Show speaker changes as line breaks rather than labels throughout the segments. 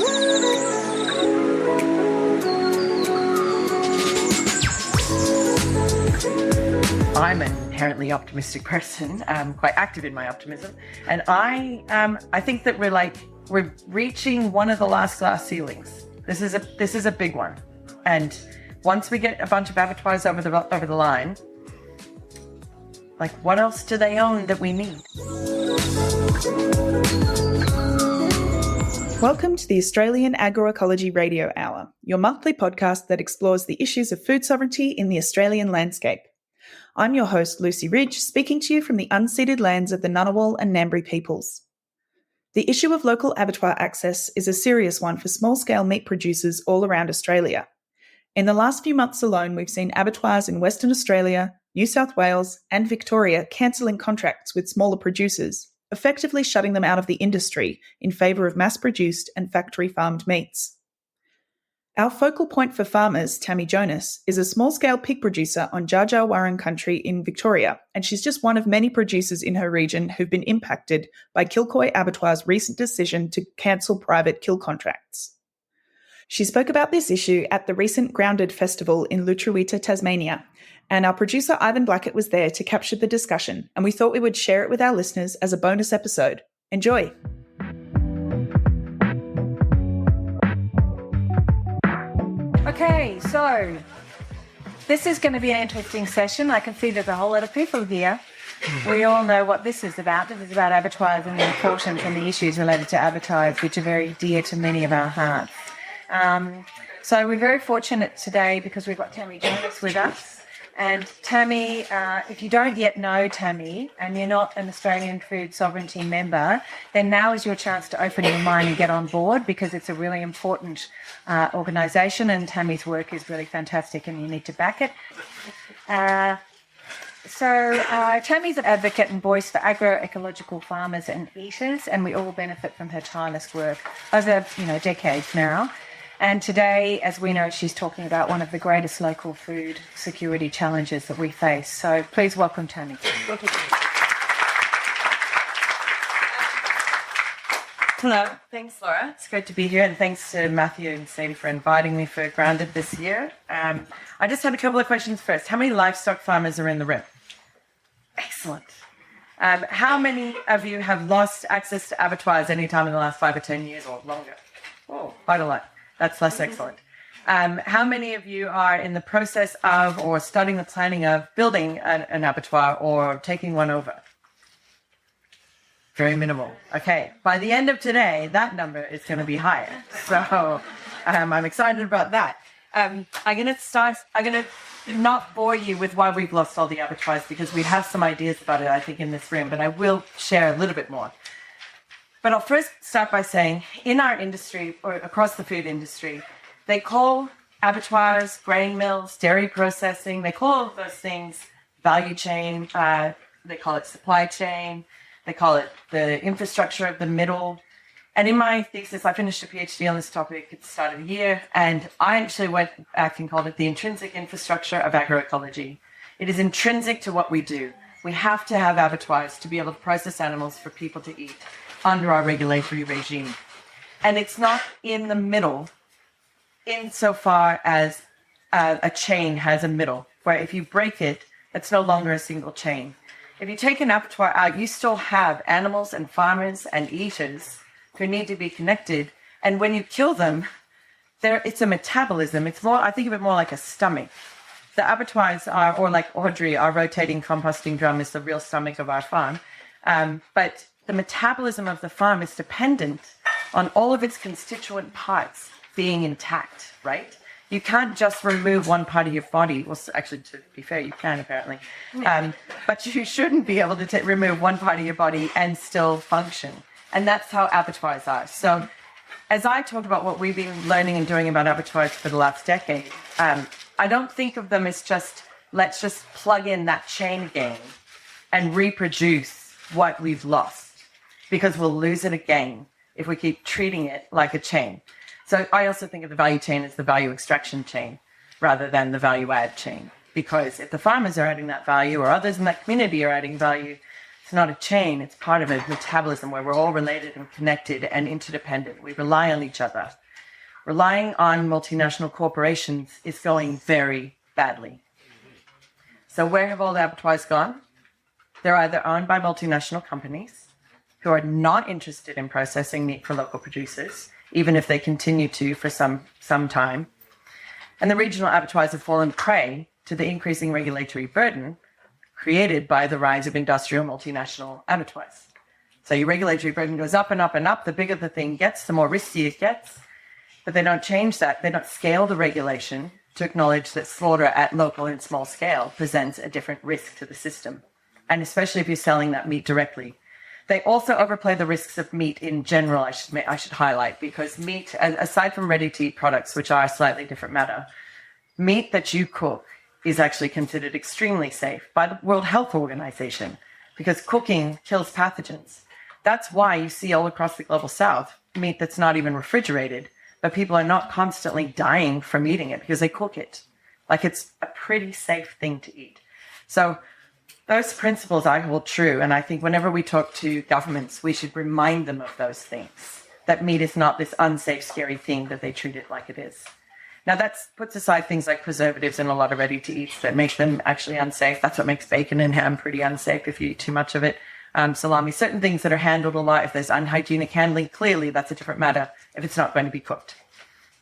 I'm an inherently optimistic person, quite active in my optimism, and I think that we're reaching one of the last glass ceilings. This is a big one, and once we get a bunch of abattoirs over the line, like what else do they own that we need?
Welcome to the Australian Agroecology Radio Hour, your monthly podcast that explores the issues of food sovereignty in the Australian landscape. I'm your host, Lucy Ridge, speaking to you from the unceded lands of the Ngunnawal and Ngambri peoples. The issue of local abattoir access is a serious one for small-scale meat producers all around Australia. In the last few months alone, we've seen abattoirs in Western Australia, New South Wales and Victoria cancelling contracts with smaller producers, effectively shutting them out of the industry in favour of mass-produced and factory-farmed meats. Our focal point for farmers, Tammi Jonas, is a small-scale pig producer on Dja Dja Wurrung country in Victoria, and she's just one of many producers in her region who've been impacted by Kilcoy Abattoir's recent decision to cancel private kill contracts. She spoke about this issue at the recent Grounded Festival in Lutruwita, Tasmania, and our producer Ivan Blackett was there to capture the discussion, and we thought we would share it with our listeners as a bonus episode. Enjoy!
Okay, so this is going to be an interesting session. I can see there's a whole lot of people here. We all know what this is about. This is about abattoirs and the importance and the issues related to abattoirs, which are very dear to many of our hearts. So we're very fortunate today because we've got Tammi Jonas with us. And Tammi, if you don't yet know Tammi and you're not an Australian Food Sovereignty member, then now is your chance to open your mind and get on board because it's a really important organisation and Tammi's work is really fantastic and you need to back it. So Tammi's an advocate and voice for agroecological farmers and eaters, and we all benefit from her tireless work over, decades now. And today, as we know, she's talking about one of the greatest local food security challenges that we face. So please welcome Tammi. Hello. Thanks, Laura. It's great to be here. And thanks to Matthew and Sadie for inviting me for Grounded this year. I just had a couple of questions first. How many livestock farmers are in the room? Excellent. How many of you have lost access to abattoirs any time in the last 5 or 10 years or longer? Oh, quite a lot. That's less excellent. How many of you are in the process of or studying the planning of building an abattoir or taking one over? Very minimal. Okay. By the end of today, that number is going to be higher. So I'm excited about that. I'm going to not bore you with why we've lost all the abattoirs because we have some ideas about it, I think, in this room, but I will share a little bit more. But I'll first start by saying, in our industry, or across the food industry, they call abattoirs, grain mills, dairy processing, they call all those things value chain, they call it supply chain, they call it the infrastructure of the middle. And in my thesis, I finished a PhD on this topic at the start of the year, and I actually went back and called it the intrinsic infrastructure of agroecology. It is intrinsic to what we do. We have to have abattoirs to be able to process animals for people to eat under our regulatory regime. And it's not in the middle insofar as a chain has a middle, where if you break it, it's no longer a single chain. If you take an abattoir out, you still have animals and farmers and eaters who need to be connected. And when you kill them, it's a metabolism. It's more, I think of it more like a stomach. The abattoirs are, or like Audrey, our rotating composting drum is the real stomach of our farm. But the metabolism of the farm is dependent on all of its constituent parts being intact, right? You can't just remove one part of your body. Well, actually, to be fair, you can apparently. But you shouldn't be able to remove one part of your body and still function. And that's how abattoirs are. So as I talk about what we've been learning and doing about abattoirs for the last decade, I don't think of them as just, let's just plug in that chain again and reproduce what we've lost, because we'll lose it again if we keep treating it like a chain. So I also think of the value chain as the value extraction chain rather than the value add chain, because if the farmers are adding that value or others in that community are adding value, It's not a chain. It's part of a metabolism where we're all related and connected and interdependent. We rely on each other. Relying on multinational corporations is going very badly. So where have all the abattoirs gone? They're either owned by multinational companies who are not interested in processing meat for local producers, even if they continue to for some time. And the regional abattoirs have fallen prey to the increasing regulatory burden created by the rise of industrial multinational abattoirs. So your regulatory burden goes up and up and up. The bigger the thing gets, the more risky it gets. But they don't change that. They don't scale the regulation to acknowledge that slaughter at local and small scale presents a different risk to the system. And especially if you're selling that meat directly. They also overplay the risks of meat in general, I should highlight, because meat, aside from ready-to-eat products, which are a slightly different matter, meat that you cook is actually considered extremely safe by the World Health Organization because cooking kills pathogens. That's why you see all across the global south meat that's not even refrigerated, but people are not constantly dying from eating it because they cook it. Like, it's a pretty safe thing to eat. So those principles I hold true, and I think whenever we talk to governments, we should remind them of those things, that meat is not this unsafe, scary thing that they treat it like it is. Now, that puts aside things like preservatives and a lot of ready-to-eats that make them actually unsafe. That's what makes bacon and ham pretty unsafe if you eat too much of it. Salami, certain things that are handled a lot, if there's unhygienic handling, clearly that's a different matter if it's not going to be cooked.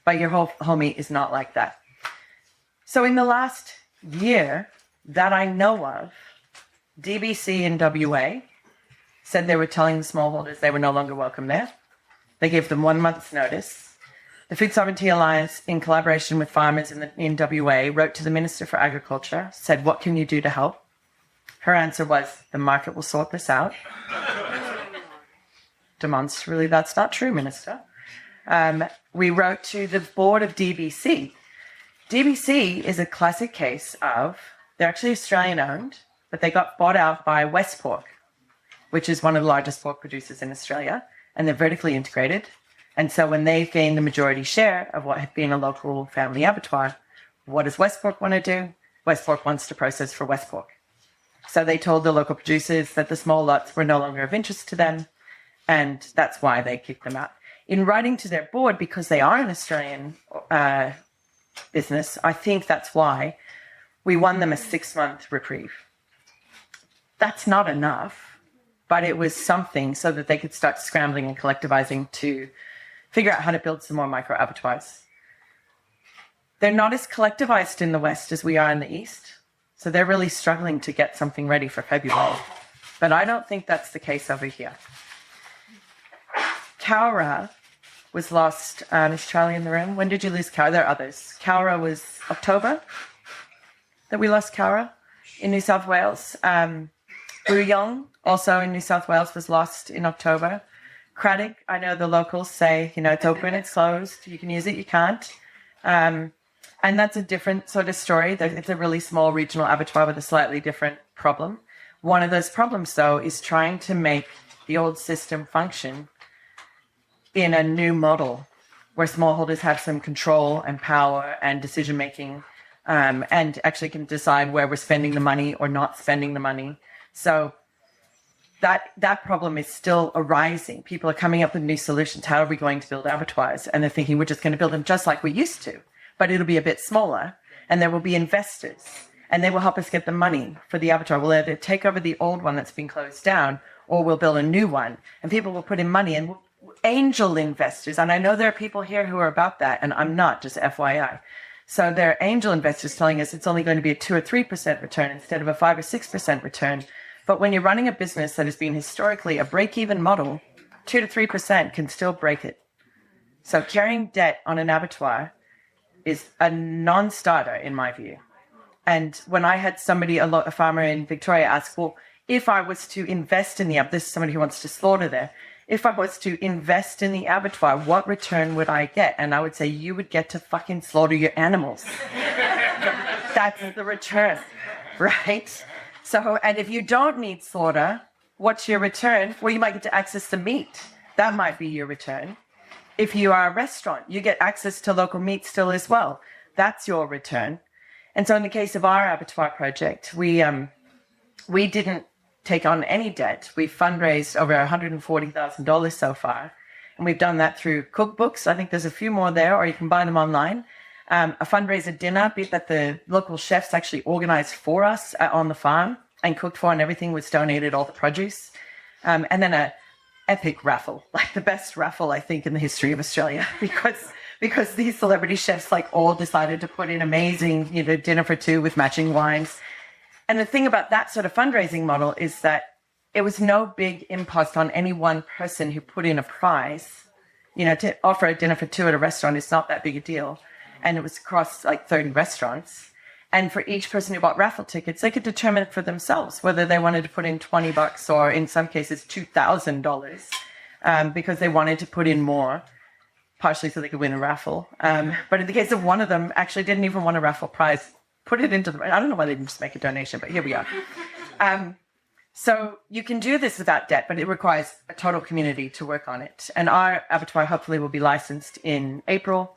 But your whole meat is not like that. So in the last year that I know of, DBC in WA said they were telling the smallholders they were no longer welcome there. They gave them 1 month's notice. The Food Sovereignty Alliance, in collaboration with farmers in WA, wrote to the Minister for Agriculture, said, what can you do to help? Her answer was, the market will sort this out. Demonstrably, that's not true, Minister. We wrote to the board of DBC. DBC is a classic case of, they're actually Australian-owned, but they got bought out by West Pork, which is one of the largest pork producers in Australia, and they're vertically integrated. And so when they gained the majority share of what had been a local family abattoir, what does West Pork want to do? West Pork wants to process for West Pork. So they told the local producers that the small lots were no longer of interest to them, and that's why they kicked them out. In writing to their board, because they are an Australian business, I think that's why we won them a 6-month reprieve. That's not enough, but it was something so that they could start scrambling and collectivizing to figure out how to build some more micro abattoirs. They're not as collectivized in the West as we are in the East, so they're really struggling to get something ready for February. But I don't think that's the case over here. Cowra was lost. Is Charlie in the room? When did you lose Cowra? There are others. Cowra was October that we lost Cowra in New South Wales. Bouillon, also in New South Wales, was lost in October. Craddock, I know the locals say, it's open, it's closed, you can use it, you can't. And that's a different sort of story. It's a really small regional abattoir with a slightly different problem. One of those problems, though, is trying to make the old system function in a new model where smallholders have some control and power and decision-making and actually can decide where we're spending the money or not spending the money. So that problem is still arising. People are coming up with new solutions. How are we going to build abattoirs? And they're thinking we're just going to build them just like we used to, but it'll be a bit smaller, and there will be investors, and they will help us get the money for the abattoir. We'll either take over the old one that's been closed down, or we'll build a new one, and people will put in money, and angel investors. And I know there are people here who are about that, and I'm not, just FYI. So there are angel investors telling us it's only going to be a 2 or 3% return instead of a 5 or 6% return. But when you're running a business that has been historically a break-even model, 2 to 3% can still break it. So carrying debt on an abattoir is a non-starter in my view. And when I had somebody, a farmer in Victoria, ask, well, if I was to invest in this is somebody who wants to slaughter there, if I was to invest in the abattoir, what return would I get? And I would say, you would get to fucking slaughter your animals. That's the return, right? So, and if you don't need slaughter, what's your return? Well, you might get to access the meat. That might be your return. If you are a restaurant, you get access to local meat still as well. That's your return. And so in the case of our abattoir project, we didn't take on any debt. We've fundraised over $140,000 so far. And we've done that through cookbooks. I think there's a few more there, or you can buy them online. A fundraiser dinner that the local chefs actually organized for us on the farm and cooked for, and everything was donated, all the produce. And then a epic raffle, like the best raffle, I think, in the history of Australia, because these celebrity chefs all decided to put in amazing, dinner for two with matching wines. And the thing about that sort of fundraising model is that it was no big impost on any one person who put in a prize. To offer a dinner for two at a restaurant is not that big a deal. And it was across 30 restaurants. And for each person who bought raffle tickets, they could determine for themselves whether they wanted to put in $20 or in some cases $2,000 because they wanted to put in more, partially so they could win a raffle. But in the case of one of them, actually didn't even want a raffle prize, put it into I don't know why they didn't just make a donation, but here we are. So you can do this without debt, but it requires a total community to work on it. And our abattoir hopefully will be licensed in April.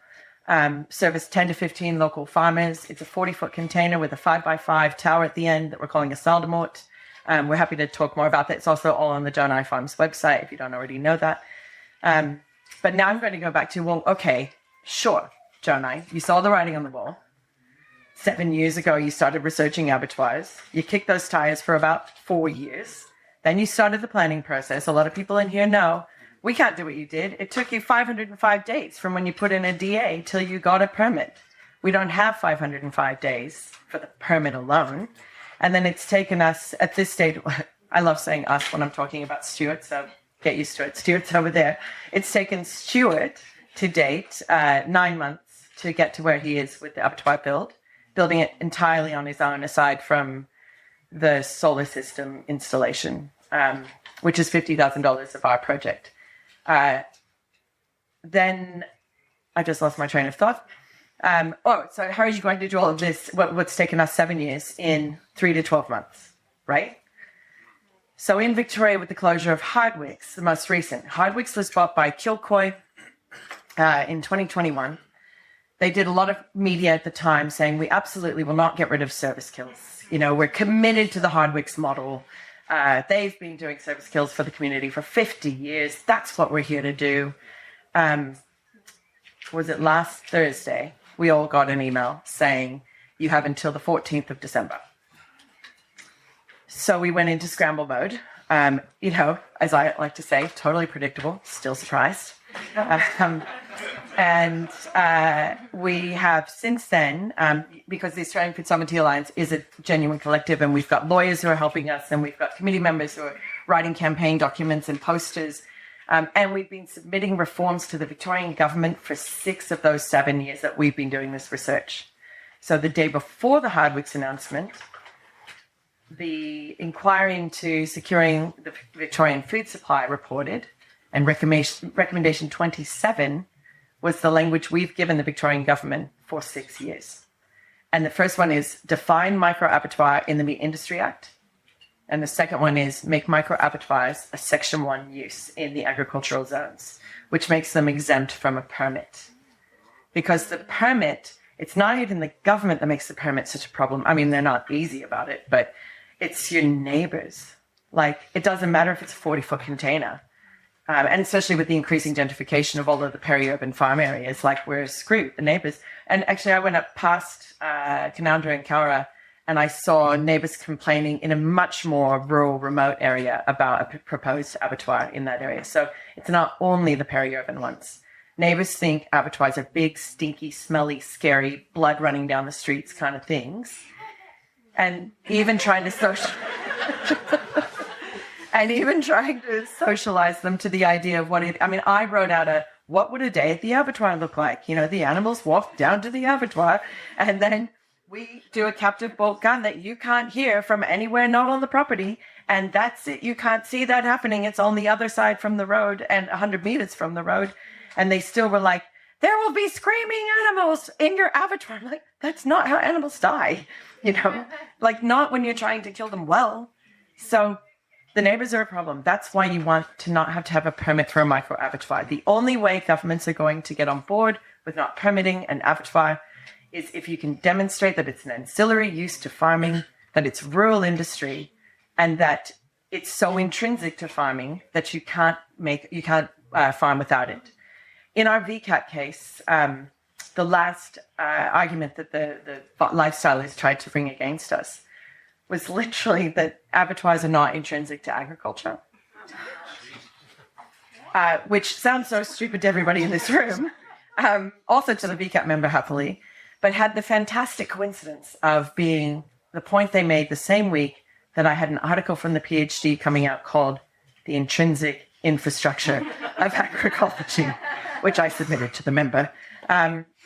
Service 10 to 15 local farmers. It's a 40-foot container with a 5x5 tower at the end that we're calling a Saldemort. We're happy to talk more about that. It's also all on the Jonai Farms website if you don't already know that. But now I'm going to go back to, well, okay, sure, Jonai, you saw the writing on the wall. 7 years ago, you started researching abattoirs. You kicked those tires for about 4 years. Then you started the planning process. A lot of people in here know we can't do what you did. It took you 505 days from when you put in a DA till you got a permit. We don't have 505 days for the permit alone. And then it's taken us at this stage, I love saying us when I'm talking about Stuart, so get used to it. Stuart's over there. It's taken Stuart to date 9 months to get to where he is with the abattoir building it entirely on his own, aside from the solar system installation, which is $50,000 of our project. Then I just lost my train of thought. So how are you going to do all of this, what's taken us 7 years, in 3 to 12 months, right? So in Victoria, with the closure of Hardwicks, the most recent, Hardwicks was bought by Kilcoy in 2021. They did a lot of media at the time saying, we absolutely will not get rid of service kills. We're committed to the Hardwicks model. They've been doing service kills for the community for 50 years. That's what we're here to do. Was it last Thursday? We all got an email saying, you have until the 14th of December. So we went into scramble mode. As I like to say, totally predictable, still surprised. And we have since then, because the Australian Food Sovereignty Alliance is a genuine collective, and we've got lawyers who are helping us, and we've got committee members who are writing campaign documents and posters, and we've been submitting reforms to the Victorian government for 6 of those 7 years that we've been doing this research. So the day before the Hardwicks announcement, the inquiry into securing the Victorian food supply reported, and recommendation 27 was the language we've given the Victorian government for 6 years. And the first one is define micro-abattoir in the Meat Industry Act. And the second one is make micro-abattoirs a Section 1 use in the agricultural zones, which makes them exempt from a permit. Because the permit, it's not even the government that makes the permit such a problem. I mean, they're not easy about it, but it's your neighbors. It doesn't matter if it's a 40-foot container. And especially with the increasing gentrification of all of the peri-urban farm areas, we're screwed, the neighbors. And actually, I went up past Canowindra and Cowra, and I saw neighbors complaining in a much more rural, remote area about a proposed abattoir in that area. So it's not only the peri-urban ones. Neighbors think abattoirs are big, stinky, smelly, scary, blood running down the streets kind of things. And even trying to socialize them to the idea of I wrote out what would a day at the abattoir look like? The animals walk down to the abattoir, and then we do a captive bolt gun that you can't hear from anywhere not on the property, and that's it. You can't see that happening. It's on the other side from the road and 100 meters from the road. And they still were like, there will be screaming animals in your abattoir. I'm like, that's not how animals die, not when you're trying to kill them well. So the neighbors are a problem. That's why you want to not have to have a permit for a micro-abattoir. The only way governments are going to get on board with not permitting an abattoir is if you can demonstrate that it's an ancillary use to farming, that it's rural industry, and that it's so intrinsic to farming that you can't farm without it. In our VCAT case, the last argument that the lifestyleists tried to bring against us was literally that abattoirs are not intrinsic to agriculture, which sounds so stupid to everybody in this room, also to the VCAT member happily, but had the fantastic coincidence of being the point they made the same week that I had an article from the PhD coming out called The Intrinsic Infrastructure of Agroecology, which I submitted to the member.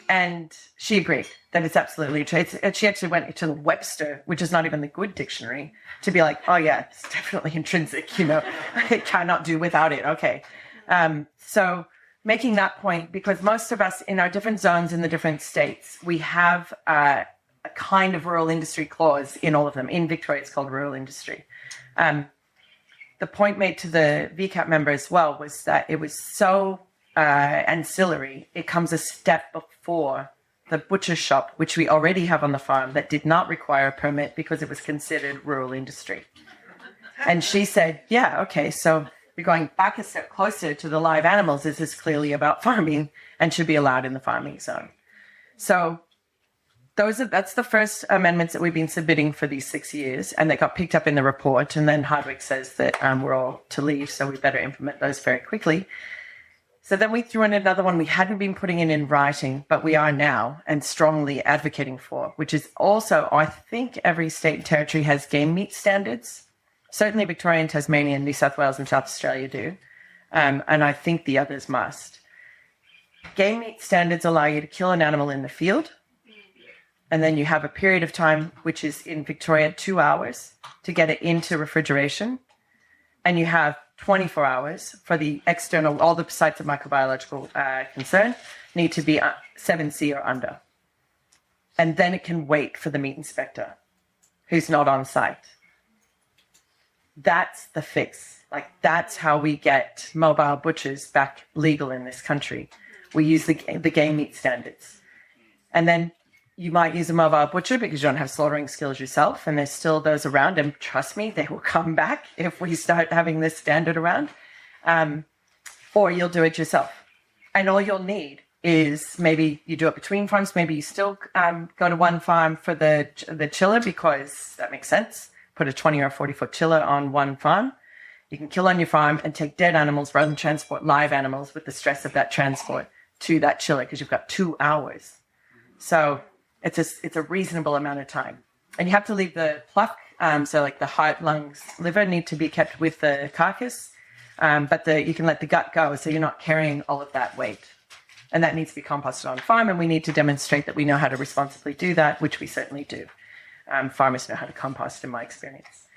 And she agreed that it's absolutely true. She actually went into the Webster, which is not even the good dictionary, to be like, oh yeah, it's definitely intrinsic, it cannot do without it. Okay. So making that point, because most of us in our different zones in the different states, we have a kind of rural industry clause in all of them. In Victoria, it's called rural industry. The point made to the VCAT member as well was that it was so ancillary. It comes a step before the butcher shop, which we already have on the farm, that did not require a permit because it was considered rural industry. And she said, yeah, okay, so you're going back a step closer to the live animals. This is clearly about farming and should be allowed in the farming zone. So that's the first amendments that we've been submitting for these 6 years, and they got picked up in the report. And then Hardwick says that we're all to leave, so we better implement those very quickly. So then we threw in another one we hadn't been putting in writing, but we are now and strongly advocating for, which is also, I think every state and territory has game meat standards. Certainly Victoria and Tasmania and New South Wales and South Australia do. And I think the others must. Game meat standards allow you to kill an animal in the field. And then you have a period of time, which is in Victoria, 2 hours to get it into refrigeration. And you have 24 hours for the external, all the sites of microbiological concern need to be 7C or under. And then it can wait for the meat inspector who's not on site. That's the fix. That's how we get mobile butchers back legal in this country. We use the game meat standards. And then you might use a mobile butcher because you don't have slaughtering skills yourself, and there's still those around, and trust me, they will come back if we start having this standard around, or you'll do it yourself. And all you'll need is maybe you do it between farms, maybe you still go to one farm for the chiller because that makes sense. Put a 20 or 40-foot chiller on one farm. You can kill on your farm and take dead animals rather than transport live animals with the stress of that transport to that chiller because you've got 2 hours. So it's a reasonable amount of time. And you have to leave the pluck, so like the heart, lungs, liver need to be kept with the carcass, but you can let the gut go so you're not carrying all of that weight. And that needs to be composted on farm, and we need to demonstrate that we know how to responsibly do that, which we certainly do. Farmers know how to compost, in my experience.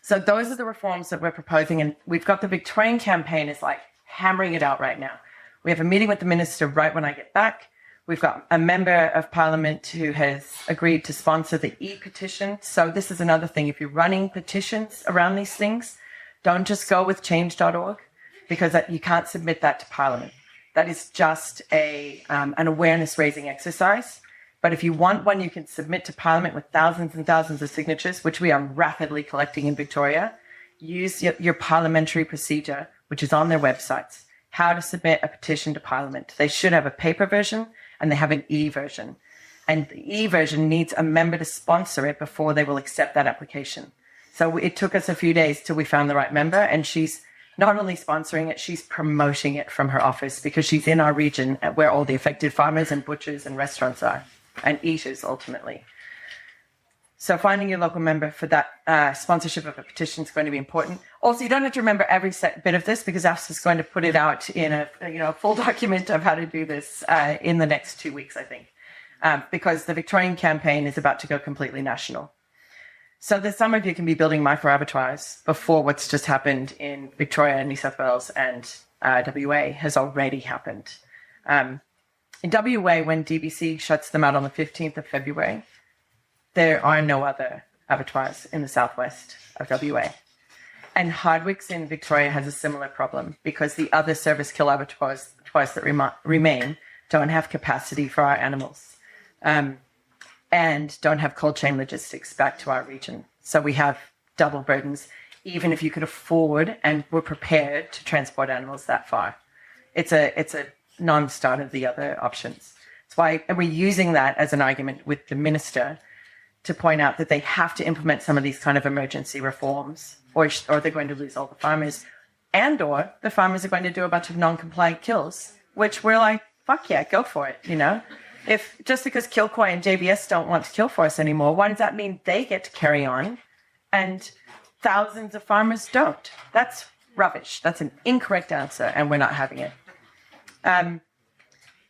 So those are the reforms that we're proposing, and we've got the Victorian campaign is hammering it out right now. We have a meeting with the minister right when I get back. We've got a member of parliament who has agreed to sponsor the e-petition. So this is another thing. If you're running petitions around these things, don't just go with change.org because you can't submit that to parliament. That is just an awareness raising exercise. But if you want one, you can submit to parliament with thousands and thousands of signatures, which we are rapidly collecting in Victoria. Use your parliamentary procedure, which is on their websites, how to submit a petition to parliament. They should have a paper version and they have an e-version. And the e-version needs a member to sponsor it before they will accept that application. So it took us a few days till we found the right member, and she's not only sponsoring it, she's promoting it from her office because she's in our region where all the affected farmers and butchers and restaurants are, and eaters ultimately. So finding your local member for that sponsorship of a petition is going to be important. Also, you don't have to remember every bit of this because AFSA is going to put it out in a full document of how to do this in the next 2 weeks, I think, because the Victorian campaign is about to go completely national. So that some of you can be building micro-abattoirs before what's just happened in Victoria and New South Wales and WA has already happened. In WA, when DBC shuts them out on the 15th of February, there are no other abattoirs in the southwest of WA. And Hardwick's in Victoria has a similar problem because the other service kill abattoirs that remain don't have capacity for our animals and don't have cold chain logistics back to our region. So we have double burdens, even if you could afford and were prepared to transport animals that far. It's a non-starter of the other options. That's why we're using that as an argument with the minister to point out that they have to implement some of these kind of emergency reforms, or they're going to lose all the farmers, and or the farmers are going to do a bunch of non-compliant kills, which we're like, fuck yeah, go for it, you know? If just because Kilcoy and JBS don't want to kill for us anymore, why does that mean they get to carry on and thousands of farmers don't? That's rubbish. That's an incorrect answer, and we're not having it.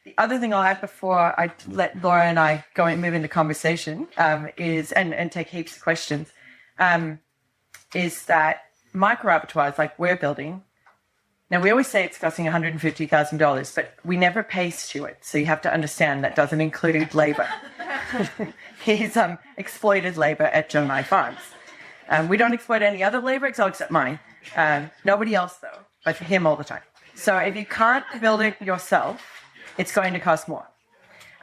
The other thing I'll add before I let Laura and I go and move into conversation is, and take heaps of questions, is that micro abattoirs like we're building. Now, we always say it's costing $150,000, but we never pay Stuart. So you have to understand that doesn't include labor. He's exploited labor at Jonai Farms. We don't exploit any other labor except mine. Nobody else, though, but for him all the time. So if you can't build it yourself, it's going to cost more.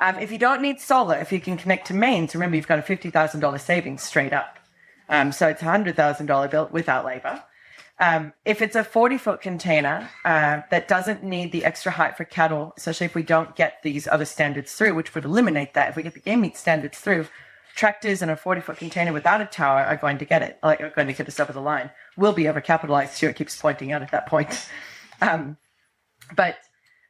If you don't need solar, if you can connect to mains, remember you've got a $50,000 savings straight up. So it's a $100,000 built without labor. If it's a 40-foot container that doesn't need the extra height for cattle, especially if we don't get these other standards through, which would eliminate that. If we get the game meat standards through, tractors in a 40-foot container without a tower are going to get it, like are going to get us over the line. We'll be overcapitalized. Stuart keeps pointing out at that point. But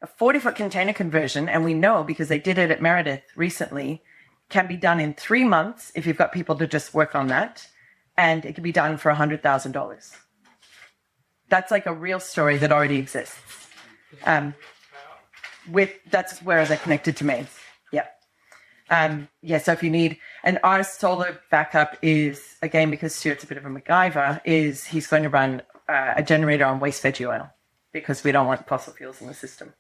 a 40-foot container conversion, and we know because they did it at Meredith recently, can be done in 3 months if you've got people to just work on that, and it can be done for $100,000. That's like a real story that already exists. That's where they're connected to mains. Yeah. So if you need, and our solar backup is, again, because Stuart's a bit of a MacGyver, is he's going to run a generator on waste veggie oil because we don't want fossil fuels in the system.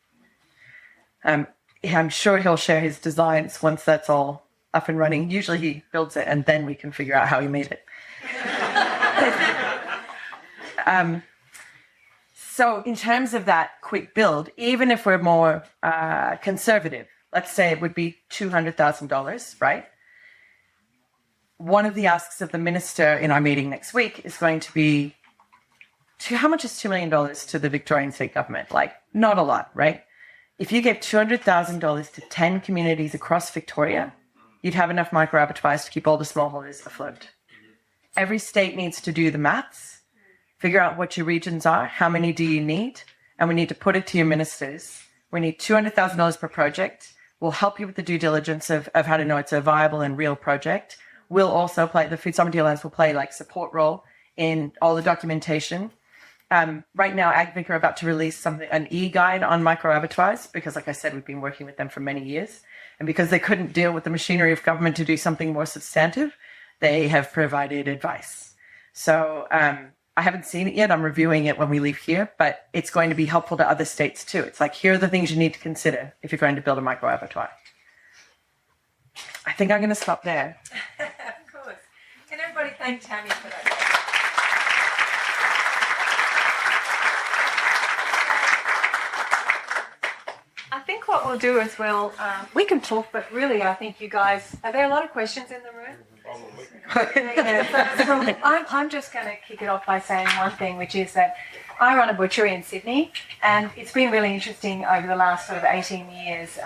I'm sure he'll share his designs once that's all up and running. Usually he builds it and then we can figure out how he made it. So in terms of that quick build, even if we're more conservative, let's say it would be $200,000, right? One of the asks of the minister in our meeting next week is going to be, how much is $2 million to the Victorian state government? Like, not a lot, right? If you gave $200,000 to 10 communities across Victoria, you'd have enough micro abattoirs to keep all the smallholders afloat. Every state needs to do the maths, figure out what your regions are, how many do you need, and we need to put it to your ministers. We need $200,000 per project. We'll help you with the due diligence of how to know it's a viable and real project. We'll also play, the Food Sovereignty Alliance will play like support role in all the documentation. Right now, AgVic are about to release an e-guide on micro abattoirs because, like I said, we've been working with them for many years. And because they couldn't deal with the machinery of government to do something more substantive, they have provided advice. So I haven't seen it yet. I'm reviewing it when we leave here, but it's going to be helpful to other states too. It's like, here are the things you need to consider if you're going to build a micro abattoir. I think I'm going to stop there.
Of course. Can everybody thank Tammi for that? I think what we'll do is we can talk, but really I think you guys, are there a lot of questions in the room? I'm just going to kick it off by saying one thing, which is that I run a butchery in Sydney, and it's been really interesting over the last sort of 18 years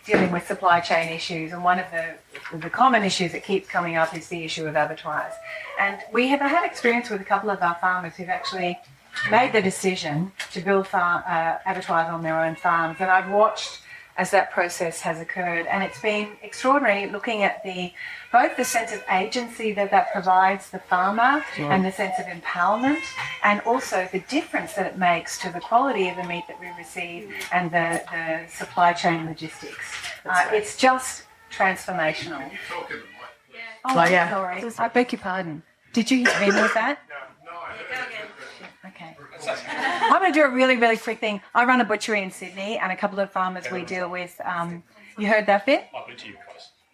dealing with supply chain issues. And one of the common issues that keeps coming up is the issue of abattoirs. And we have had experience with a couple of our farmers who've actually made the decision to build abattoirs on their own farms. And I've watched as that process has occurred, and it's been extraordinary looking at both the sense of agency that provides the farmer and the sense of empowerment, and also the difference that it makes to the quality of the meat that we receive and the supply chain logistics. It's just transformational.
Yeah.
Sorry. I beg your pardon. Did you hear me with that? Okay. I'm going to do a really, really quick thing. I run a butchery in Sydney, and a couple of farmers we deal with. You heard that bit?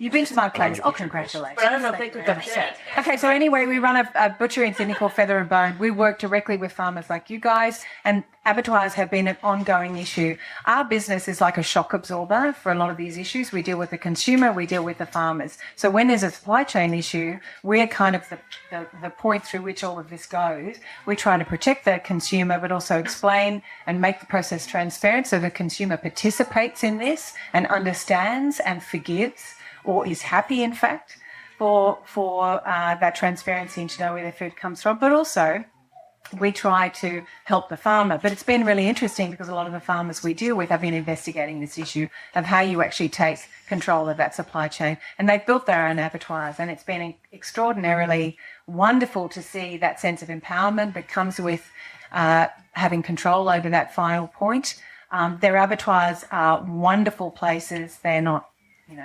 You've been to my place. Oh, congratulations.
But I don't think we've done it.
Okay, so anyway, we run a butchery in Sydney called Feather and Bone. We work directly with farmers like you guys, and abattoirs have been an ongoing issue. Our business is like a shock absorber for a lot of these issues. We deal with the consumer, we deal with the farmers. So when there's a supply chain issue, we're kind of the point through which all of this goes. We try to protect the consumer, but also explain and make the process transparent so the consumer participates in this and understands and forgives, or is happy, in fact, for that transparency and to know where their food comes from. But also, we try to help the farmer. But it's been really interesting because a lot of the farmers we deal with have been investigating this issue of how you actually take control of that supply chain. And they've built their own abattoirs, and it's been extraordinarily wonderful to see that sense of empowerment that comes with having control over that final point. Their abattoirs are wonderful places. They're not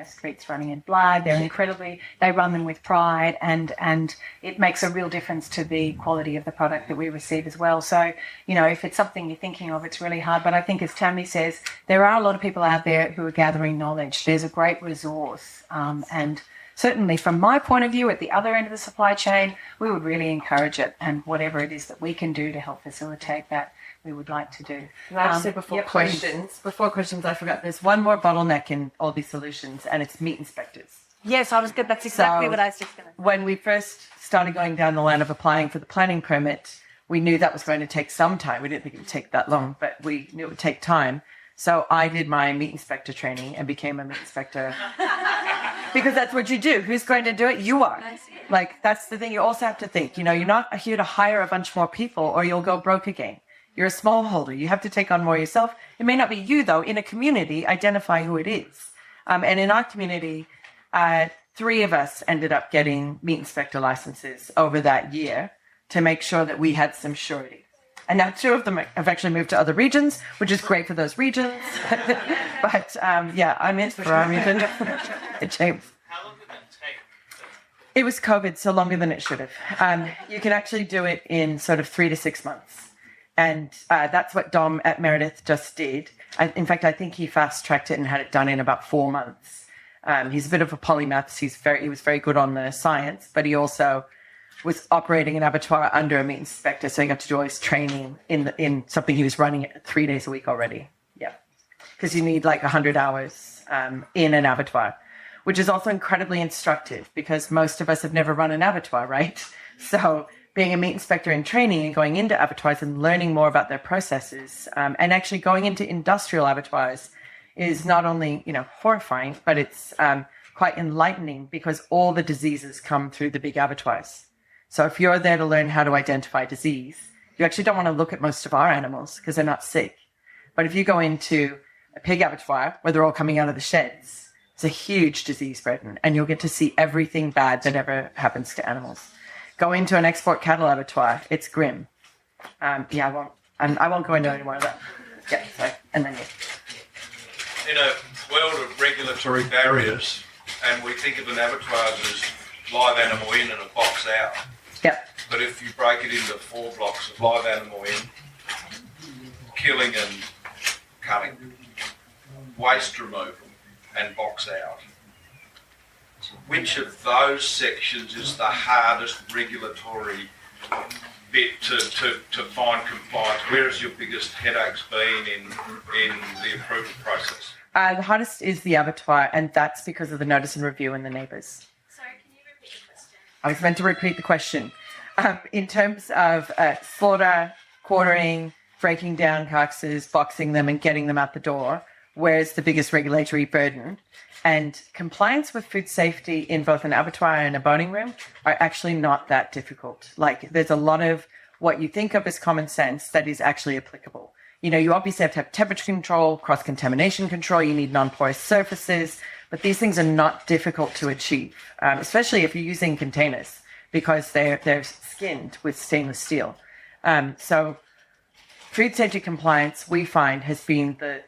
streets running in blood. They run them with pride, and it makes a real difference to the quality of the product that we receive as well. So, if it's something you're thinking of, it's really hard. But I think, as Tammi says, there are a lot of people out there who are gathering knowledge. There's a great resource. And certainly from my point of view, at the other end of the supply chain, we would really encourage it. And whatever it is that we can do to help facilitate that, we would like to do.
Can I just say before questions, I forgot there's one more bottleneck in all these solutions, and it's meat inspectors.
Yes, I was good. That's exactly what I was just going to say.
When we first started going down the line of applying for the planning permit, we knew that was going to take some time. We didn't think it would take that long, but we knew it would take time. So I did my meat inspector training and became a meat inspector. Because that's what you do. Who's going to do it? You are. Like, that's the thing you also have to think. You're not here to hire a bunch more people or you'll go broke again. You're a smallholder. You have to take on more yourself. It may not be you, though. In a community, identify who it is. And in our community, 3 of us ended up getting meat inspector licenses over that year to make sure that we had some surety. And now 2 of them have actually moved to other regions, which is great for those regions. But, I'm in for our region. James.
How long did that take?
It was COVID, so longer than it should have. You can actually do it in sort of 3 to 6 months. And that's what Dom at Meredith just did. In fact, I think he fast-tracked it and had it done in about 4 months. He's a bit of a polymath. He was very good on the science, but he also was operating an abattoir under a meat inspector, so he got to do all his training in something he was running 3 days a week already. Yeah, because you need like 100 hours in an abattoir, which is also incredibly instructive because most of us have never run an abattoir, right? So being a meat inspector in training and going into abattoirs and learning more about their processes and actually going into industrial abattoirs is not only, horrifying, but it's quite enlightening because all the diseases come through the big abattoirs. So if you're there to learn how to identify disease, you actually don't want to look at most of our animals because they're not sick. But if you go into a pig abattoir where they're all coming out of the sheds, it's a huge disease burden and you'll get to see everything bad that ever happens to animals. Go into an export cattle abattoir. It's grim. I won't go into any more of that. Yeah, sorry. And then you.
In a world of regulatory barriers, and we think of an abattoir as live animal in and a box out.
Yep.
But if you break it into 4 blocks of live animal in, killing and cutting, waste removal, and box out, which of those sections is the hardest regulatory bit to find compliance? Where has your biggest headaches been in the approval process?
The hardest is the abattoir, and that's because of the notice and review and the neighbours.
Sorry, can you repeat the question?
I was meant to repeat the question. In terms of slaughter, quartering, breaking down carcasses, boxing them and getting them out the door, where's the biggest regulatory burden? And compliance with food safety in both an abattoir and a boning room are actually not that difficult. Like, there's a lot of what you think of as common sense that is actually applicable. You obviously have to have temperature control, cross-contamination control, you need non-porous surfaces, but these things are not difficult to achieve, especially if you're using containers because they're skinned with stainless steel. So food safety compliance, we find, has been the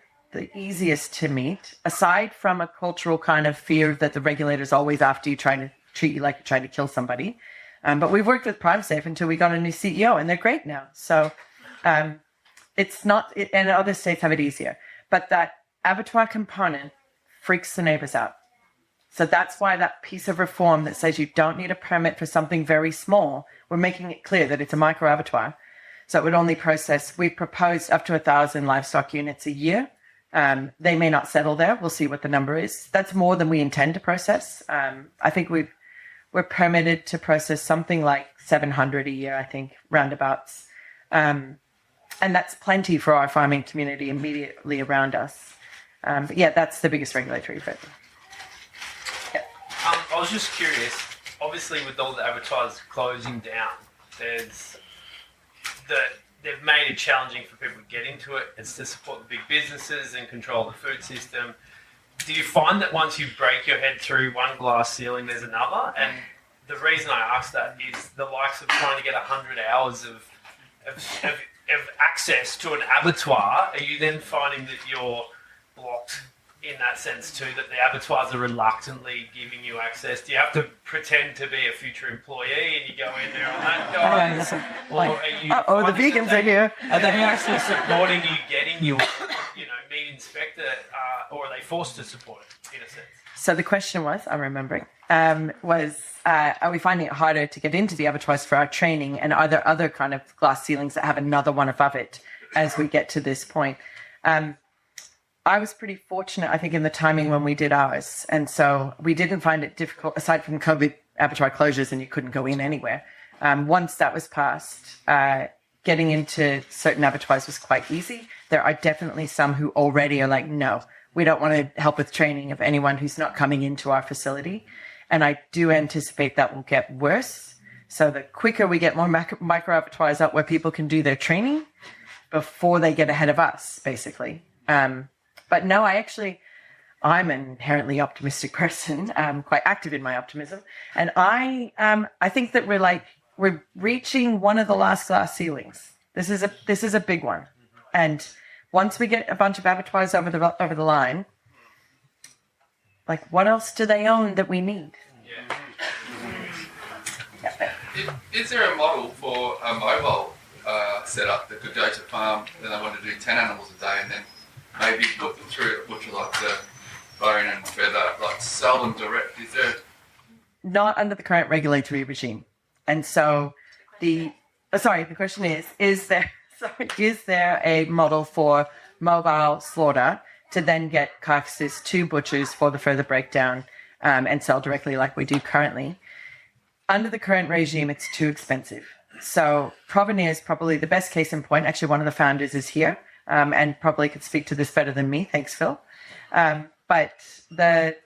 easiest to meet, aside from a cultural kind of fear that the regulator's always after you, trying to treat you like you're trying to kill somebody. But we've worked with PrimeSafe until we got a new CEO, and they're great now. So it's not, and other states have it easier. But that abattoir component freaks the neighbors out. So that's why that piece of reform that says you don't need a permit for something very small, we're making it clear that it's a micro abattoir. So it would only process, we proposed up to 1,000 livestock units a year. They may not settle there. We'll see what the number is. That's more than we intend to process. I think we're permitted to process something like 700 a year, I think, roundabouts. And that's plenty for our farming community immediately around us. But yeah, that's the biggest regulatory burden. Yeah.
I was just curious, obviously with all the abattoirs closing down, they've made it challenging for people to get into it. It's to support the big businesses and control the food system. Do you find that once you break your head through one glass ceiling, there's another? And the reason I ask that is the likes of trying to get 100 hours of access to an abattoir. Are you then finding that you're blocked in that sense too, that the abattoirs are reluctantly giving you access? Do you have to pretend to be a future employee and you go in there on that guys? Or are you
the vegans are here.
Are they actually supporting you getting your meat inspector, or are they forced to support it in a sense?
So the question was, I'm remembering, are we finding it harder to get into the abattoirs for our training, and are there other kind of glass ceilings that have another one above it as we get to this point? I was pretty fortunate, I think, in the timing when we did ours. And so we didn't find it difficult, aside from COVID abattoir closures and you couldn't go in anywhere. Once that was passed, getting into certain abattoirs was quite easy. There are definitely some who already are like, no, we don't want to help with training of anyone who's not coming into our facility. And I do anticipate that will get worse. So the quicker we get more micro abattoirs out where people can do their training before they get ahead of us, basically. But no, I'm an inherently optimistic person. I'm quite active in my optimism. And I think that we're reaching one of the last glass ceilings. This is a big one. And once we get a bunch of abattoirs over the line, like, what else do they own that we need?
Yeah.
Is there a model for a mobile setup that could go to farm, then they want to do 10 animals a day and then maybe put them through a butcher like the bone and feather, like sell them direct? Is there?
Not under the current regulatory regime. And so the question is there a model for mobile slaughter to then get carcasses to butchers for the further breakdown and sell directly like we do currently? Under the current regime, it's too expensive. So Provenir is probably the best case in point. Actually, one of the founders is here and probably could speak to this better than me. Thanks, Phil. But the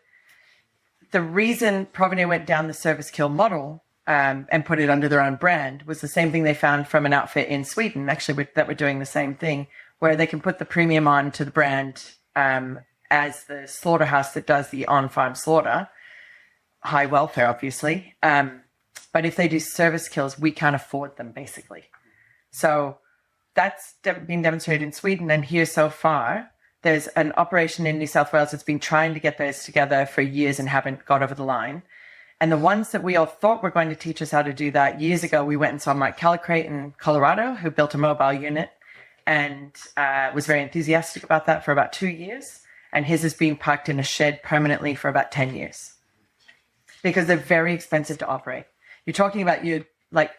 reason Provenir went down the service kill model and put it under their own brand was the same thing they found from an outfit in Sweden, actually, that were doing the same thing, where they can put the premium on to the brand as the slaughterhouse that does the on-farm slaughter. High welfare, obviously. But if they do service kills, we can't afford them, basically. So that's been demonstrated in Sweden. And here so far, there's an operation in New South Wales that's been trying to get those together for years and haven't got over the line. And the ones that we all thought were going to teach us how to do that, years ago, we went and saw Mike Calicrate in Colorado, who built a mobile unit and was very enthusiastic about that for about 2 years. And his has been parked in a shed permanently for about 10 years because they're very expensive to operate. You're talking about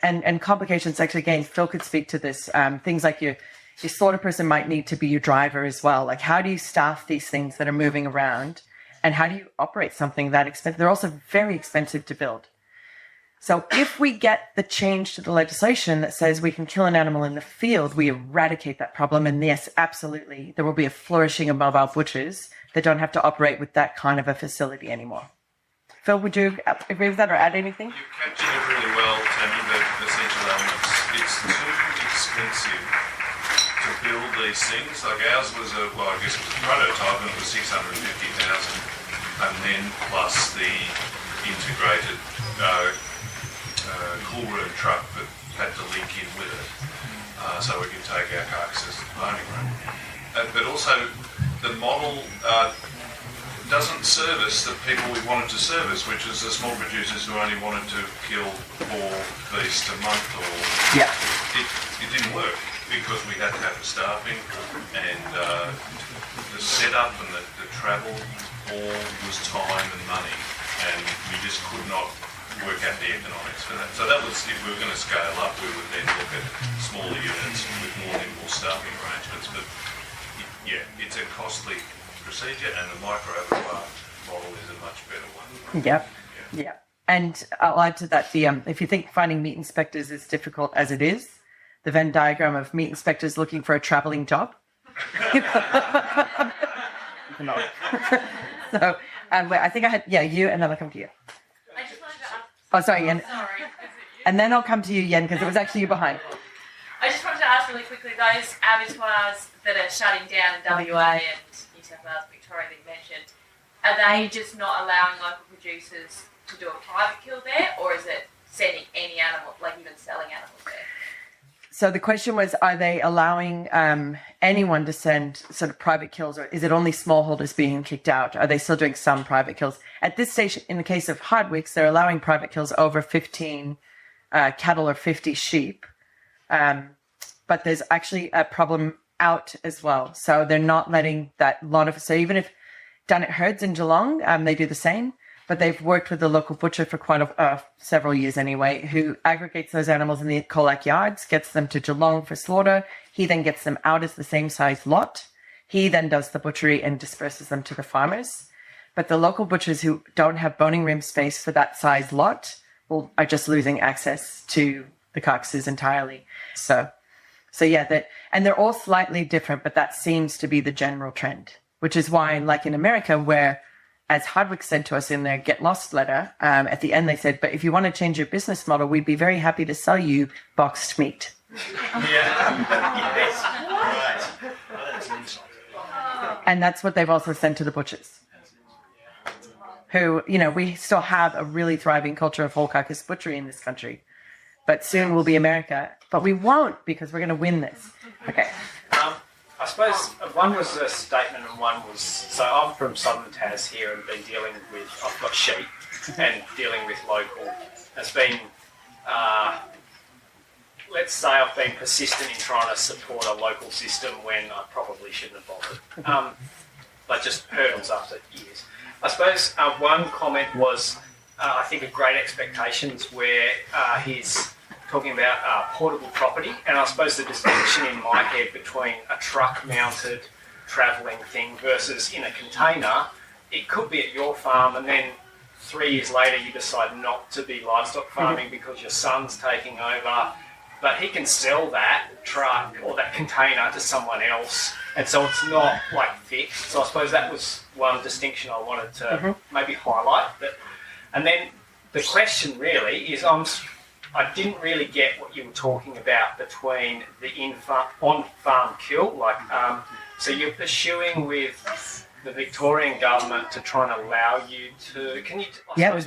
and complications. Actually, again, Phil could speak to this. Things like your slaughter person might need to be your driver as well. Like, how do you staff these things that are moving around? And how do you operate something that expensive? They're also very expensive to build. So if we get the change to the legislation that says we can kill an animal in the field, we eradicate that problem. And yes, absolutely, there will be a flourishing of mobile butchers that don't have to operate with that kind of a facility anymore. Phil, would you agree with that or add anything?
You captured it really well, Tammi, the essential elements. It's too expensive to build these things. Like ours was a prototype, and it was 650,000, and then plus the integrated cool room truck that had to link in with it, so we could take our carcasses to the boning room. But also, the model doesn't service the people we wanted to service, which is the small producers who only wanted to kill 4 beasts a month. It didn't work because we had to have the staffing and the setup and the travel all was time and money. and we just could not work out the economics for that. So that was, if we were going to scale up, we would then look at smaller units with more nimble staffing arrangements. But it's a costly procedure, and the micro-abattoir model is a much better one.
Yep. And I'll add to that, if you think finding meat inspectors is difficult as it is, the Venn diagram of meat inspectors looking for a travelling job. No. So I think I had, you, and then I'll come to you.
I just wanted to ask.
Oh, sorry, Yen.
Sorry.
And then I'll come to you, Yen, because it was actually you behind.
I just wanted to ask really quickly, those abattoirs that are shutting down in WA and New South Wales, Victoria that you mentioned, are they just not allowing local producers to do a private kill there, or is it sending any animal, like even selling animals there?
So the question was, are they allowing anyone to send sort of private kills, or is it only smallholders being kicked out? Are they still doing some private kills? At this stage, in the case of Hardwicks, they're allowing private kills over 15 cattle or 50 sheep. But there's actually a problem out as well. So they're not letting that lot of, so even if Dunnett Herds in Geelong, they do the same, but they've worked with the local butcher for quite several years anyway, who aggregates those animals in the Colac yards, gets them to Geelong for slaughter. He then gets them out as the same size lot. He then does the butchery and disperses them to the farmers. But the local butchers who don't have boning room space for that size lot are just losing access to the carcasses entirely. So and they're all slightly different, but that seems to be the general trend, which is why, like in America, where, as Hardwick said to us in their Get Lost letter, at the end they said, but if you want to change your business model, we'd be very happy to sell you boxed meat. And that's what they've also sent to the butchers, who, we still have a really thriving culture of whole carcass butchery in this country. But soon will be America. But we won't, because we're going to win this. Okay.
I suppose one was a statement and one was, so I'm from Southern Tas here and been dealing with, I've got sheep and dealing with local. It's been, let's say I've been persistent in trying to support a local system when I probably shouldn't have bothered. But just hurdles after years. I suppose one comment was, I think of Great Expectations, where he's talking about portable property, and I suppose the distinction in my head between a truck-mounted travelling thing versus in a container, it could be at your farm, and then 3 years later you decide not to be livestock farming because your son's taking over, but he can sell that truck or that container to someone else, and so it's not like fixed. So I suppose that was one distinction I wanted to maybe highlight. And then the question really is, I didn't really get what you were talking about between the on-farm kill. So you're pursuing with the Victorian government to try and allow you to. Can you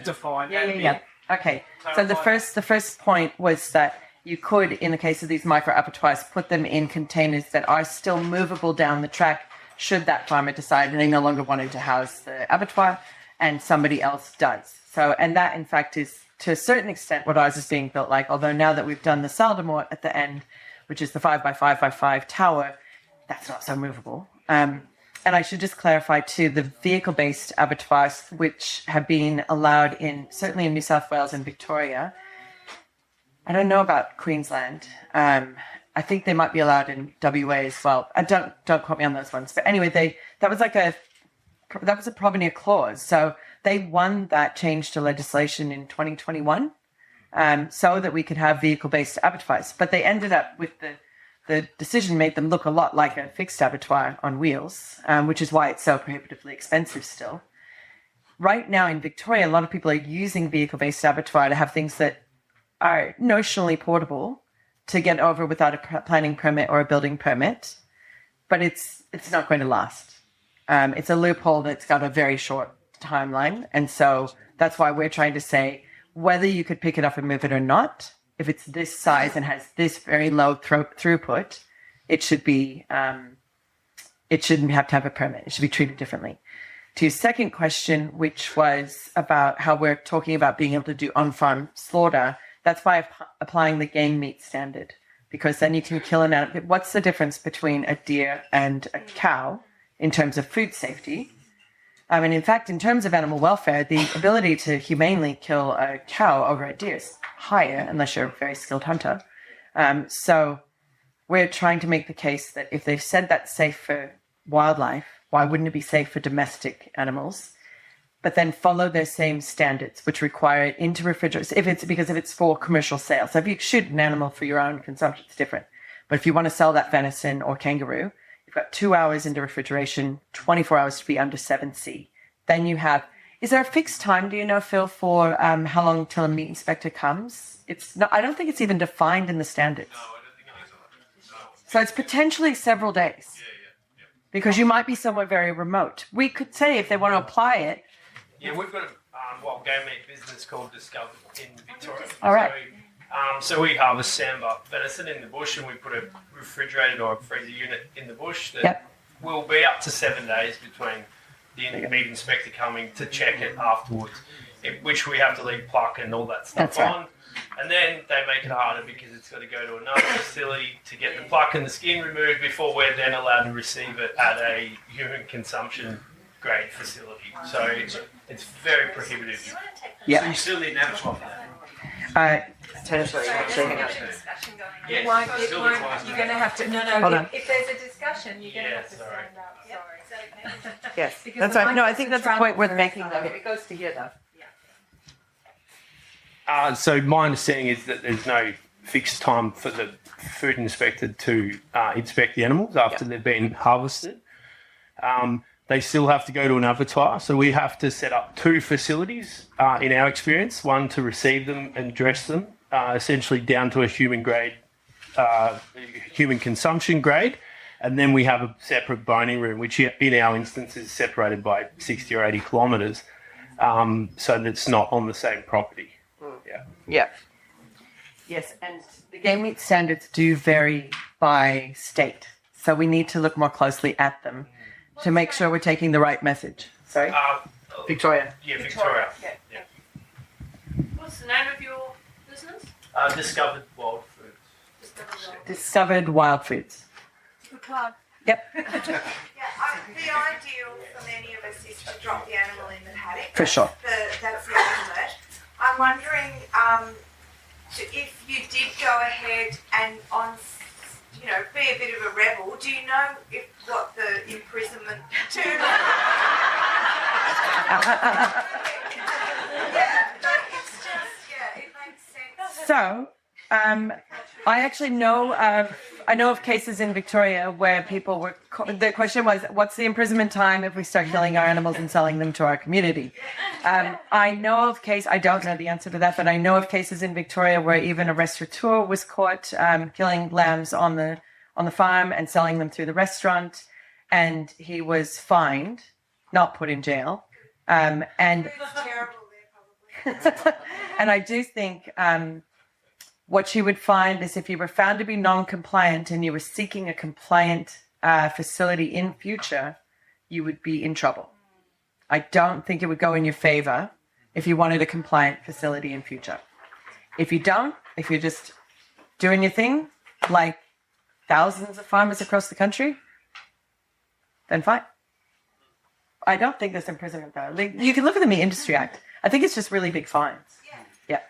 define that?
Yeah. Okay. So the first point was that you could, in the case of these micro abattoirs, put them in containers that are still movable down the track, should that farmer decide they no longer wanted to house the abattoir, and somebody else does. So, and that in fact is, to a certain extent, what ours is being built like, although now that we've done the Saldemort at the end, which is the 5x5x5 tower, that's not so movable. And I should just clarify too, the vehicle-based abattoirs, which have been allowed certainly in New South Wales and Victoria. I don't know about Queensland. I think they might be allowed in WA as well. Don't quote me on those ones. But anyway, that was a provenance clause. So they won that change to legislation in 2021, so that we could have vehicle-based abattoirs. But they ended up with the decision made them look a lot like a fixed abattoir on wheels, which is why it's so prohibitively expensive still. Right now in Victoria, a lot of people are using vehicle-based abattoir to have things that are notionally portable to get over without a planning permit or a building permit, but it's not going to last. It's a loophole that's got a very short timeline, and so that's why we're trying to say whether you could pick it up and move it or not. If it's this size and has this very low throughput, it should be. It shouldn't have to have a permit. It should be treated differently. To your second question, which was about how we're talking about being able to do on-farm slaughter, that's why applying the game meat standard, because then you can kill an animal. What's the difference between a deer and a cow in terms of food safety? And in fact, in terms of animal welfare, the ability to humanely kill a cow over a deer is higher unless you're a very skilled hunter. So we're trying to make the case that if they've said that's safe for wildlife, why wouldn't it be safe for domestic animals? But then follow their same standards, which require it into refrigerators. If it's for commercial sale. So if you shoot an animal for your own consumption, it's different. But if you want to sell that venison or kangaroo, you've got 2 hours into refrigeration, 24 hours to be under 7C. Then you have, is there a fixed time, do you know, Phil, for how long till a meat inspector comes? It's not, I don't think it's even defined in the standards.
No, I don't think it is. No.
So it's potentially several days.
Yeah.
Because you might be somewhere very remote. We could say if they want to apply it.
Yeah, we've got a game meat business called Discover in Victoria.
All right.
So we harvest sambar venison in the bush, and we put a refrigerated or a freezer unit in the bush that will be up to 7 days between the meat inspector coming to check it afterwards, which we have to leave pluck and all that stuff on. And then they make it harder because it's got to go to another facility to get the pluck and the skin removed before we're then allowed to receive it at a human consumption grade facility. So it's very prohibitive.
Yeah.
So you still need an abattoir for that?
Potentially, actually.
Yes,
You're going to have to.
Hold on.
If there's a discussion, you're going to
Yeah,
have to
sorry.
stand up. Sorry.
Yes,
Because
that's
the
right. No, I think that's a point worth
microphone's
making, though.
very
It goes to here, though.
So my understanding is that there's no fixed time for the food inspector to inspect the animals after they've been harvested. They still have to go to an abattoir, so we have to set up 2 facilities in our experience, one to receive them and dress them, essentially down to a human grade, human consumption grade, and then we have a separate boning room, which in our instance is separated by 60 or 80 kilometres, so that it's not on the same property.
Yeah. Yes, and the game meat standards do vary by state, so we need to look more closely at them to make sure we're taking the right message. Sorry? Victoria.
Yeah, Victoria.
Yeah.
What's the name of your business?
Discovered Wild Foods.
Discovered Wild Foods.
Good plug.
Yep,
The ideal for many of us is to drop the animal in the paddock.
for sure.
That's the ultimate. I'm wondering if you did go ahead and be a bit of a rebel. Do you know what the imprisonment term? It makes sense.
So, I actually know of cases in Victoria where people were. The question was, what's the imprisonment time if we start killing our animals and selling them to our community? I know of case. I don't know the answer to that, but I know of cases in Victoria where even a restaurateur was caught killing lambs on the farm and selling them through the restaurant, and he was fined, not put in jail. And
It's terrible there, probably.
and I do think what you would find is if you were found to be non-compliant and you were seeking a compliant facility in future, you would be in trouble. I don't think it would go in your favor if you wanted a compliant facility in future. If you don't, if you're just doing your thing, like thousands of farmers across the country, then fine. I don't think there's imprisonment though. Like, you can look at the Meat Industry Act. I think it's just really big fines. Yeah.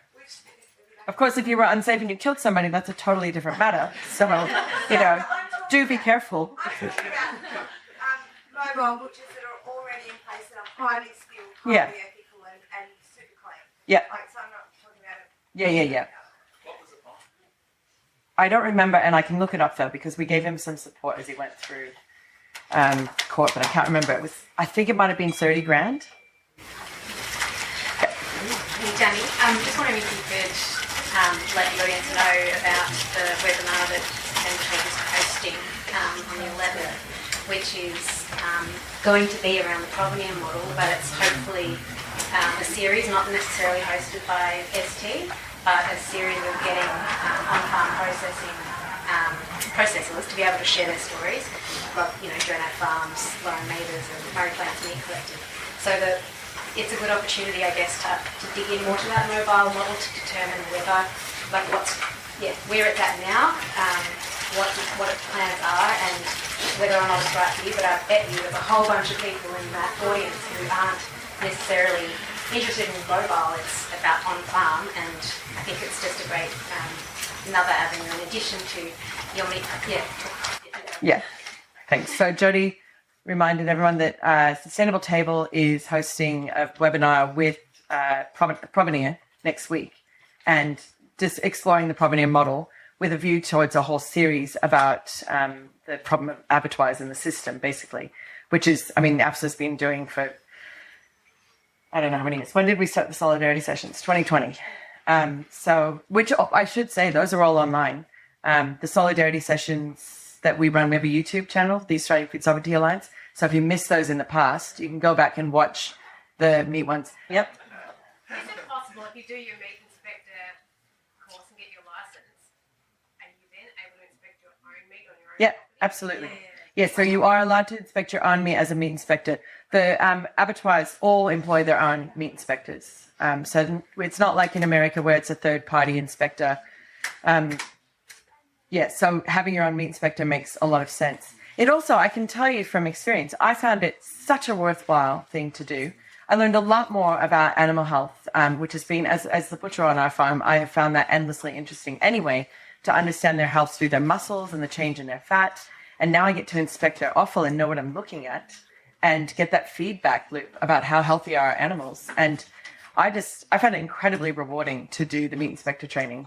Of course, if you were unsafe and you killed somebody, that's a totally different matter. So, do be careful.
I'm talking about mobile butchers that are already in place that are highly skilled, highly
Yeah.
ethical, and super clean.
Yeah.
So I'm not talking about it.
Yeah. I don't remember, and I can look it up though, because we gave him some support as he went through court, but I can't remember. I think it might have been 30 grand.
Hey, Tammi, just wondering if you could let the audience know about the webinar that Centre is hosting on the 11th, which is going to be around the Provenance model, but it's hopefully a series, not necessarily hosted by ST, but a series of getting on-farm processors to be able to share their stories, like, Jonad Farms, Lauren Mathers and Murray Plants Meat Collective. So that it's a good opportunity, I guess, to dig in more to that mobile model to determine whether, we're at that now, what its plans are, and whether or not it's right for you, but I bet you there's a whole bunch of people in that audience who aren't necessarily interested in mobile. It's about on farm, and I think it's just a great another avenue in addition to your meat.
Yeah, thanks. So Jody reminded everyone that Sustainable Table is hosting a webinar with Provenir next week, and just exploring the Provenir model with a view towards a whole series about the problem of abattoirs in the system, basically, which is, I mean, AFSA's been doing for, I don't know how many years. When did we start the Solidarity Sessions? 2020. So, which I should say, those are all online. The Solidarity Sessions that we run, we have a YouTube channel, the Australian Food Sovereignty Alliance. So if you missed those in the past, you can go back and watch the meat ones. Yep.
Is it possible if you do your meat inspector course and get your license, are you then able to inspect your own meat on your own?
Yeah, absolutely. Yeah, so you are allowed to inspect your own meat as a meat inspector. The abattoirs all employ their own meat inspectors. So it's not like in America where it's a third-party inspector. Yeah, so having your own meat inspector makes a lot of sense. It also, I can tell you from experience, I found it such a worthwhile thing to do. I learned a lot more about animal health, which has been, as the butcher on our farm, I have found that endlessly interesting anyway, to understand their health through their muscles and the change in their fat. And now I get to inspect their offal and know what I'm looking at and get that feedback loop about how healthy are our animals. And I found it incredibly rewarding to do the meat inspector training.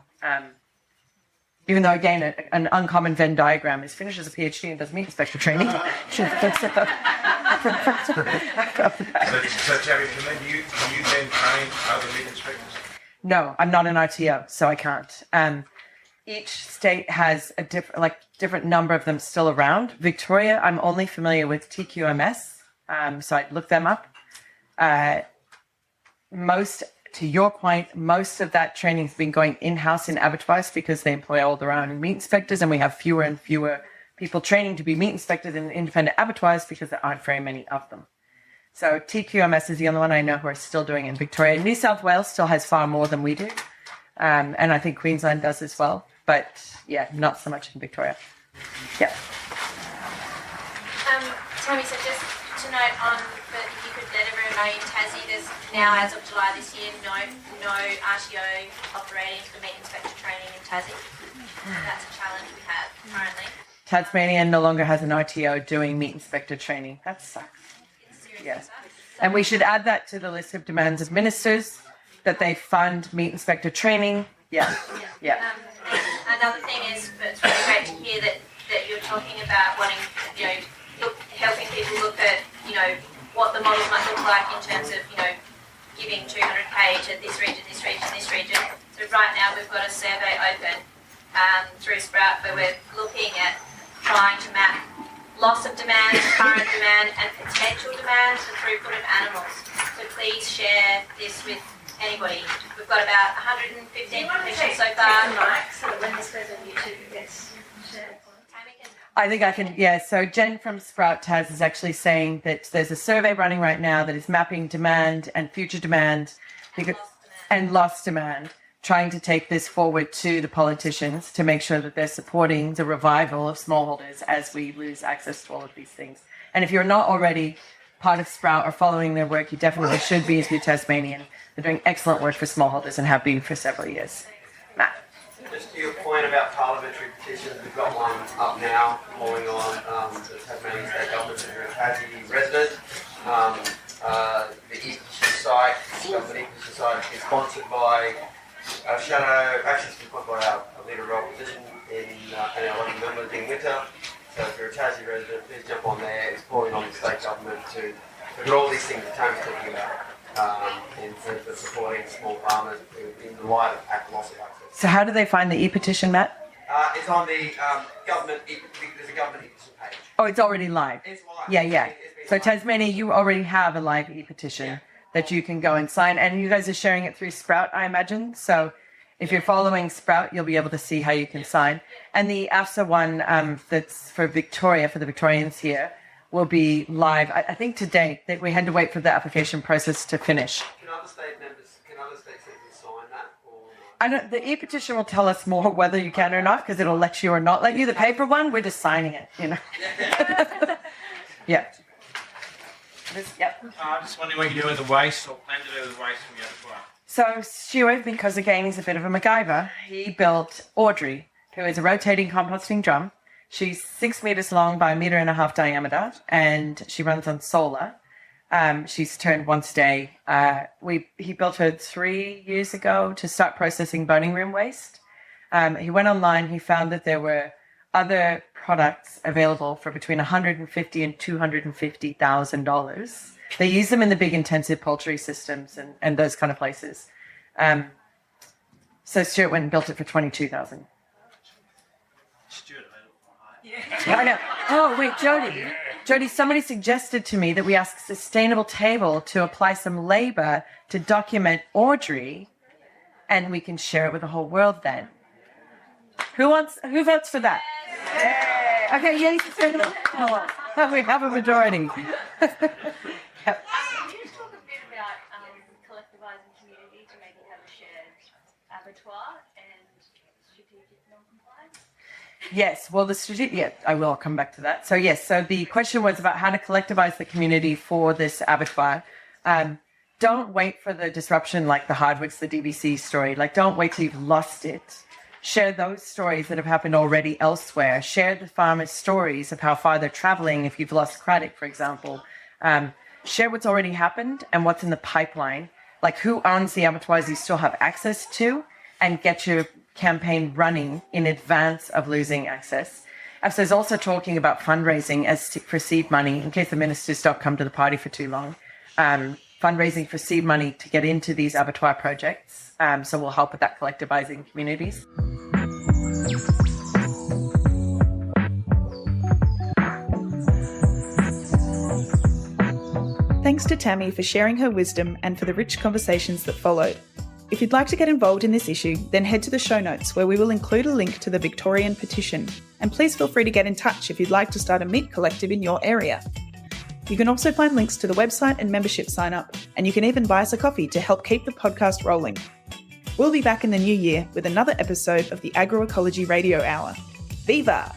Even though, again, an uncommon Venn diagram is finishes a PhD and does meat inspector training.
So Tammi, can you then train other meat inspectors?
No, I'm not an RTO, so I can't. Each state has a different number of them still around. Victoria, I'm only familiar with TQMS, so I'd look them up. To your point, most of that training has been going in-house in abattoirs because they employ all their own meat inspectors, and we have fewer and fewer people training to be meat inspectors in independent abattoirs because there aren't very many of them. So TQMS is the only one I know who are still doing it in Victoria. New South Wales still has far more than we do, and I think Queensland does as well. But yeah, not so much in Victoria. Yeah.
Tammi, so just to note on, but if you could let everyone know, in Tassie, there's now, as of July this year, no RTO operating for meat inspector training in Tassie. That's a challenge we have currently.
Tasmania no longer has an RTO doing meat inspector training. That sucks. Yes. And we should add that to the list of demands of ministers, that they fund meat inspector training. Yeah.
Another thing is, it's really great to hear that you're talking about wanting, helping people look at, what the models might look like in terms of, giving 200k to this region. So right now we've got a survey open through Sprout where we're looking at trying to map loss of demand, current demand, and potential demand for throughput of animals. So please share this with anybody. We've got about 115 submissions so far.
So that when this goes on YouTube, it gets shared.
I think I can, yeah. So Jen from Sprout Taz is actually saying that there's a survey running right now that is mapping demand and future demand and lost demand, trying to take this forward to the politicians to make sure that they're supporting the revival of smallholders as we lose access to all of these things. And if you're not already part of Sprout or following their work, you definitely should be if you're Tasmanian. They're doing excellent work for smallholders and have been for several years. Matt.
Just to your point about parliamentary petitions, we've got one up now calling on the Tasmanian State Government if you're a Tassie resident. The e-petition site, government e-petition site, is sponsored by it's sponsored by our leader of opposition and our local member, Dean Winter. So if you're a Tassie resident, please jump on there. It's calling on the state government to look at all these things that Tammi's talking about in terms of supporting small farmers in light of loss of access.
So how do they find the e-petition, Matt?
It's on the government, there's a government e-petition page.
Oh, it's already live.
It's live.
Yeah. So Tasmania, you already have a live e-petition that you can go and sign. And you guys are sharing it through Sprout, I imagine. So if you're following Sprout, you'll be able to see how you can sign. And the AFSA one that's for Victoria, for the Victorians here, will be live. I think to date that we had to wait for the application process to finish.
Can other state citizens sign that? Or
The e-petition will tell us more whether you can or not, because it'll let you or not let you. The paper one, we're just signing it, Yeah. Yep.
I'm just wondering what you do with the waste or plan to do with the waste from the abattoir.
So Stuart, because again he's a bit of a MacGyver, he built Audrey, who is a rotating composting drum. She's 6 meters long by 1.5 meters diameter, and she runs on solar. She's turned once a day. He built her 3 years ago to start processing boning room waste. He went online. He found that there were other products available for between $150,000 and $250,000. They use them in the big intensive poultry systems and those kind of places. So Stuart went and built it for $22,000.
Stuart,
I know. Oh, wait, Jody, somebody suggested to me that we ask Sustainable Table to apply some labor to document Audrey, and we can share it with the whole world then. Who votes for that? Yay. Okay, yay, Sustainable Table. We have a majority.
Can you talk a bit about collectivising community to maybe have a shared abattoir and strategic non-compliance?
Yes, well, I will come back to that. So the question was about how to collectivise the community for this abattoir. Don't wait for the disruption like the Hardwicks, the DBC story. Don't wait till you've lost it. Share those stories that have happened already elsewhere. Share the farmers' stories of how far they're travelling if you've lost Craddock, for example. Share what's already happened and what's in the pipeline. Who owns the abattoirs you still have access to, and get your campaign running in advance of losing access. AFSA is also talking about fundraising for seed money, in case the ministers don't come to the party for too long. Fundraising for seed money to get into these abattoir projects. So we'll help with that collectivising communities.
Thanks to Tammi for sharing her wisdom and for the rich conversations that followed. If you'd like to get involved in this issue, then head to the show notes where we will include a link to the Victorian petition. And please feel free to get in touch if you'd like to start a meat collective in your area. You can also find links to the website and membership sign up, and you can even buy us a coffee to help keep the podcast rolling. We'll be back in the new year with another episode of the Agroecology Radio Hour. Viva!